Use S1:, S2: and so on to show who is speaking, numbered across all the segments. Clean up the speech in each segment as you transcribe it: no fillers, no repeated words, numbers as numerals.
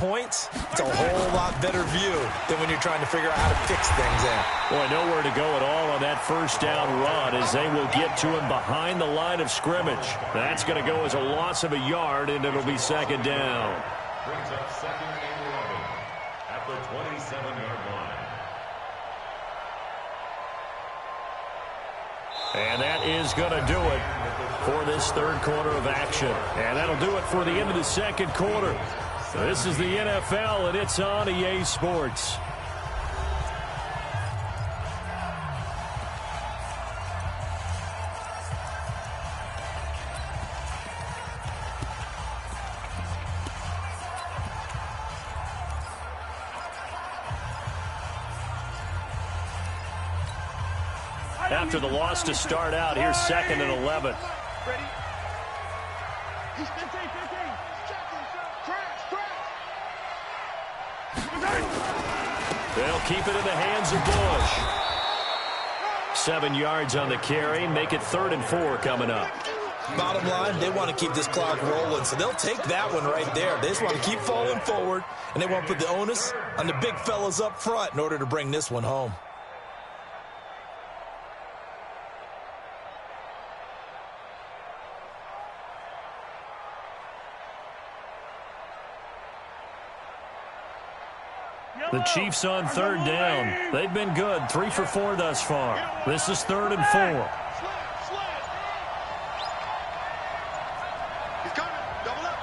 S1: points, it's a whole lot better view than when you're trying to figure out how to fix things in.
S2: Boy, nowhere to go at all on that first down run as they will get to him behind the line of scrimmage. That's going to go as a loss of a yard, and it'll be second down.
S3: Brings up second and 11 at the 27-yard line.
S2: And that is going to do it for this third quarter of action. And that'll do it for the end of the second quarter. This is the NFL, and it's on EA Sports. After the loss to start out, here's second and 11.
S4: Ready? He's 15.
S2: They'll keep it in the hands of Bush. 7 yards on the carry. Make it 3rd and 4 coming up.
S1: Bottom line, they want to keep this clock rolling, so they'll take that one right there. They just want to keep falling forward, and they want to put the onus on the big fellas up front in order to bring this one home.
S2: The Chiefs on 3rd down. They've been good, 3 for 4 thus far. This is 3rd and 4.
S4: He's coming. Double up.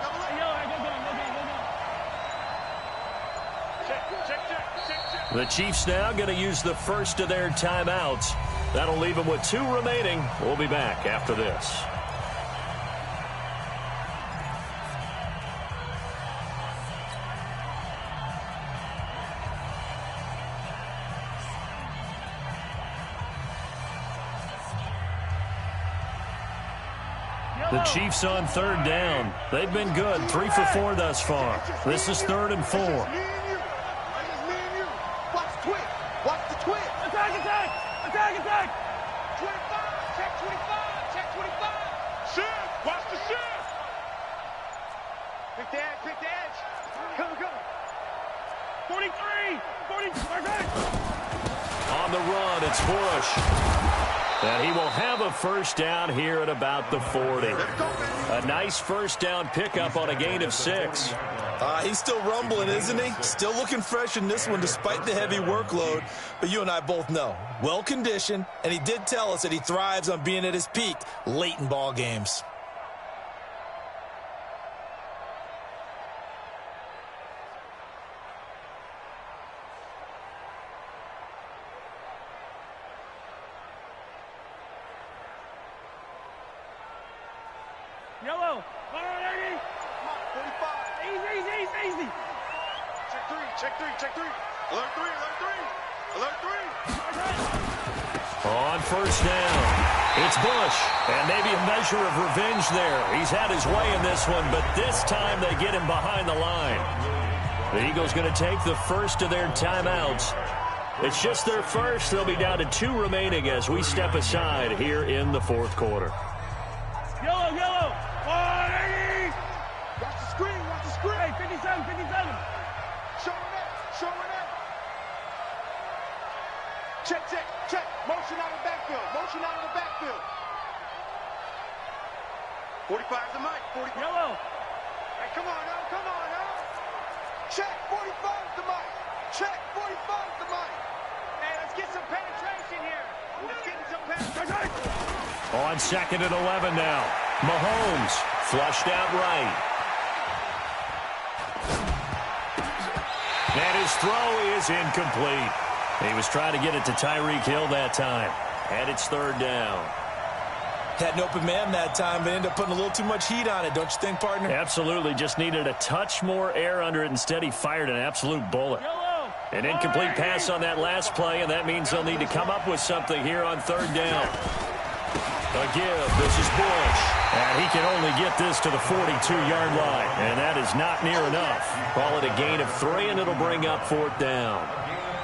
S4: Check.
S2: The Chiefs now going to use the first of their timeouts. That'll leave them with 2 remaining. We'll be back after this. The Chiefs on 3rd down. They've been good, 3 for 4 thus far. This is 3rd and 4.
S4: Watch the twit. Attack. 25. Check 25. Shift. Watch the shift. Pick the edge. Come. 43.
S2: On the run, it's Bush. And he will have a first down here at about the 40. A nice first down pickup on a gain of 6.
S1: He's still rumbling, isn't he? Still looking fresh in this one despite the heavy workload. But you and I both know, well-conditioned, and he did tell us that he thrives on being at his peak late in ball games.
S4: Yellow. 180. 45. Easy. Check 3. Alert 3.
S2: On first down, it's Bush. And maybe a measure of revenge there. He's had his way in this one, but this time they get him behind the line. The Eagles going to take the first of their timeouts. It's just their first. They'll be down to 2 remaining as we step aside here in the 4th quarter.
S4: Yellow. 180. Watch the screen. Hey, 57. Showing up. Check. Motion out of the backfield. 45's the mic. 45. Yellow. Hey, come on now. Check. 45's the mic. Hey, let's get some penetration here.
S2: On 2nd and 11 now. Mahomes flushed out right. And his throw is incomplete. He was trying to get it to Tyreek Hill that time. And it's 3rd down.
S1: Had an open man that time, but ended up putting a little too much heat on it, don't you think, partner?
S2: Absolutely. Just needed a touch more air under it. Instead, he fired an absolute bullet. An incomplete pass on that last play, and that means they'll need to come up with something here on 3rd down. A give. This is Bush. And he can only get this to the 42-yard line. And that is not near enough. Call it a gain of 3, and it'll bring up 4th down.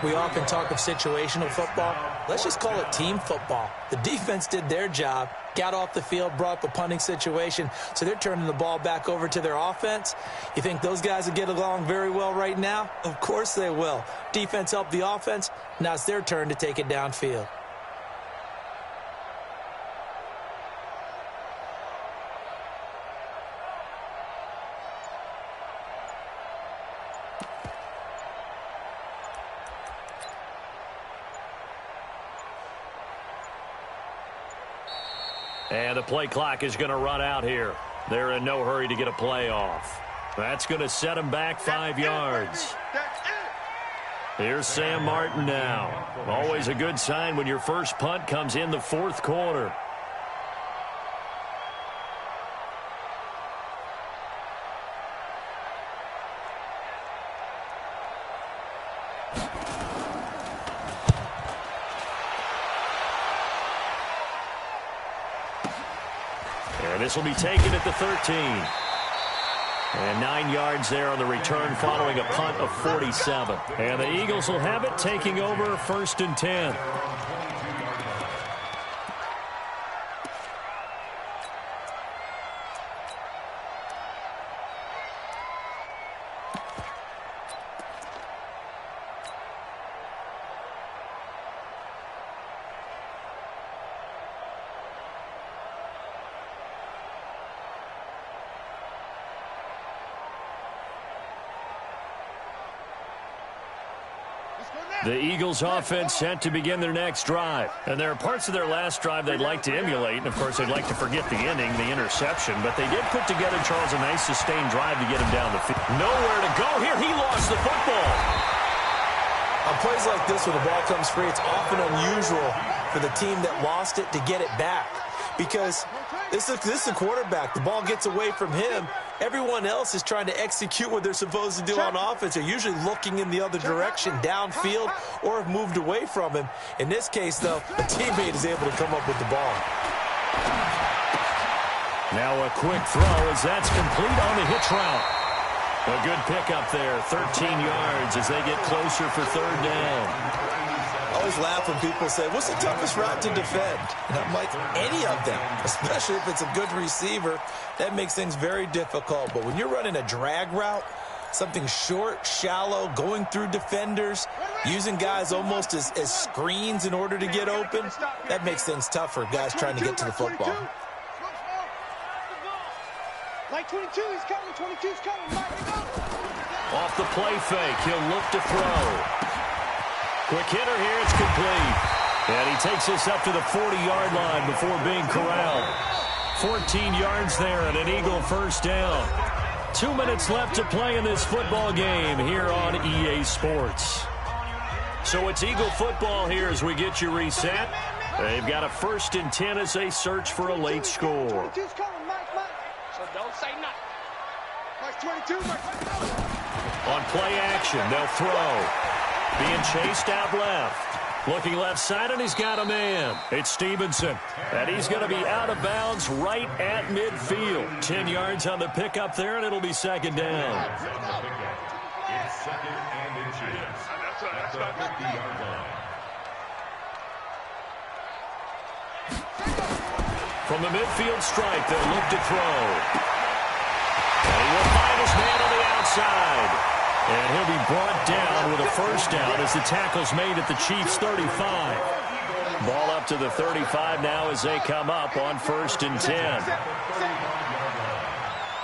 S1: We often talk of situational football. Let's just call it team football. The defense did their job, got off the field, brought up a punting situation, so they're turning the ball back over to their offense. You think those guys will get along very well right now? Of course they will. Defense helped the offense. Now it's their turn to take it downfield.
S2: And the play clock is going to run out here. They're in no hurry to get a play off. That's going to set them back 5 yards. Here's Sam Martin now. Always a good sign when your first punt comes in the fourth quarter. And this will be taken at the 13. And 9 yards there on the return following a punt of 47. And the Eagles will have it, taking over 1st and 10. The Eagles offense set to begin their next drive. And there are parts of their last drive they'd like to emulate. And, of course, they'd like to forget the ending, the interception. But they did put together, Charles, a nice sustained drive to get him down the field. Nowhere to go here. He lost the football.
S1: On plays like this where the ball comes free, it's often unusual for the team that lost it to get it back. Because this is a quarterback. The ball gets away from him. Everyone else is trying to execute what they're supposed to do on offense. They're usually looking in the other direction, downfield, or have moved away from him. In this case, though, a teammate is able to come up with the ball.
S2: Now a quick throw as that's complete on the hitch route. A good pickup there, 13 yards as they get closer for 3rd down.
S1: I always laugh when people say, what's the toughest route to defend? And I'm like, any of them, especially if it's a good receiver. That makes things very difficult. But when you're running a drag route, something short, shallow, going through defenders, using guys almost as screens in order to get open, that makes things tough for guys trying to get to the football.
S4: Like 22, he's coming, 22's coming.
S2: Off the play fake, he'll look to throw. Quick hitter here, it's complete. And he takes us up to the 40-yard line before being corralled. 14 yards there and an Eagle 1st down. 2 minutes left to play in this football game here on EA Sports. So it's Eagle football here as we get you reset. They've got a 1st and 10 as they search for a late score.
S4: 22's coming, Mike. So don't say nothing. Mike 22,
S2: On play action, they'll throw. Being chased out left. Looking left side, and he's got a man. It's Stevenson. And he's going to be out of bounds right at midfield. 10 yards on the pickup there, and it'll be 2nd down.
S3: It's 2nd and inches. At the 50-yard line.
S2: From the midfield stripe, they'll look to throw. And he will find his man on the outside. And he'll be brought down with a 1st down as the tackle's made at the Chiefs' 35. Ball up to the 35 now as they come up on 1st and 10.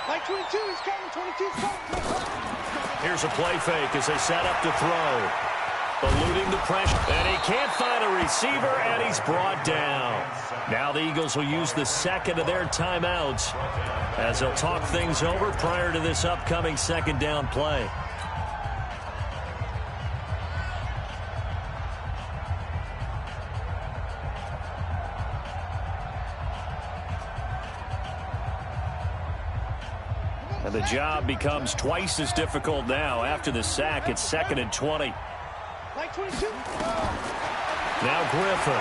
S4: Like 22, he's coming, 22's coming.
S2: Here's a play fake as they set up to throw. Eluding the pressure. And he can't find a receiver, and he's brought down. Now the Eagles will use the 2nd of their timeouts as they'll talk things over prior to this upcoming 2nd down play. And the job becomes twice as difficult now. After the sack, it's 2nd and 20.
S4: Like 22.
S2: Now Griffin.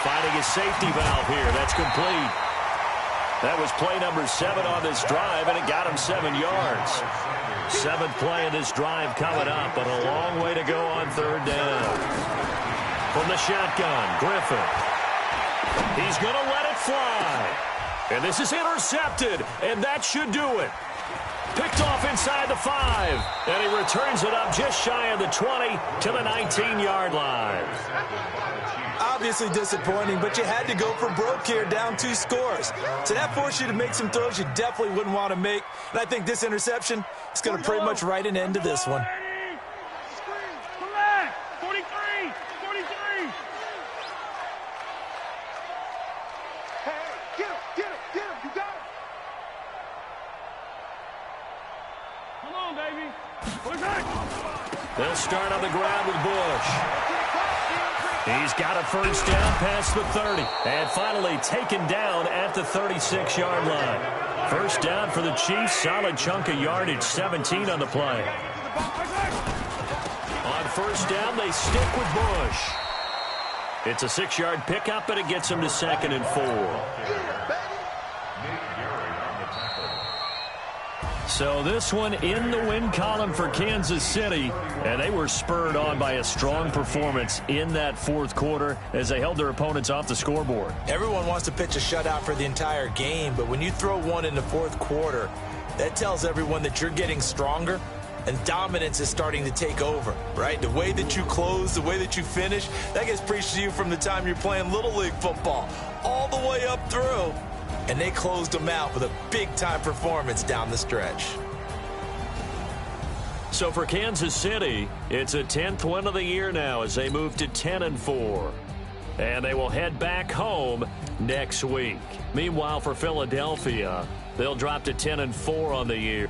S2: Finding his safety valve here. That's complete. That was play number 7 on this drive, and it got him 7 yards. Seventh play of this drive coming up, but a long way to go on third down. From the shotgun, Griffin. He's going to let it fly. And this is intercepted, and that should do it. Picked off inside the 5, and he returns it up just shy of the 20 to the 19-yard line.
S1: Obviously disappointing, but you had to go for broke here, down 2 scores. So that forced you to make some throws you definitely wouldn't want to make. And I think this interception is going to pretty much write an end to this one.
S2: They'll start on the ground with Bush. He's got a first down past the 30. And finally taken down at the 36-yard line. First down for the Chiefs. Solid chunk of yardage, 17 on the play. On first down, they stick with Bush. It's a 6-yard pickup, and it gets them to 2nd and 4. So this one in the win column for Kansas City, and they were spurred on by a strong performance in that fourth quarter as they held their opponents off the scoreboard.
S1: Everyone wants to pitch a shutout for the entire game, but when you throw one in the fourth quarter, that tells everyone that you're getting stronger and dominance is starting to take over, right? The way that you close, the way that you finish, that gets preached to you from the time you're playing Little League football all the way up through. And they closed them out with a big-time performance down the stretch.
S2: So for Kansas City, it's a 10th win of the year now as they move to 10 and 4. And they will head back home next week. Meanwhile, for Philadelphia, they'll drop to 10 and 4 on the year.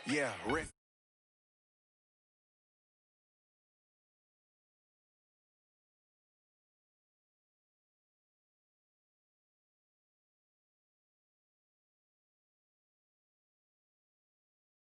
S5: Yeah, Rick.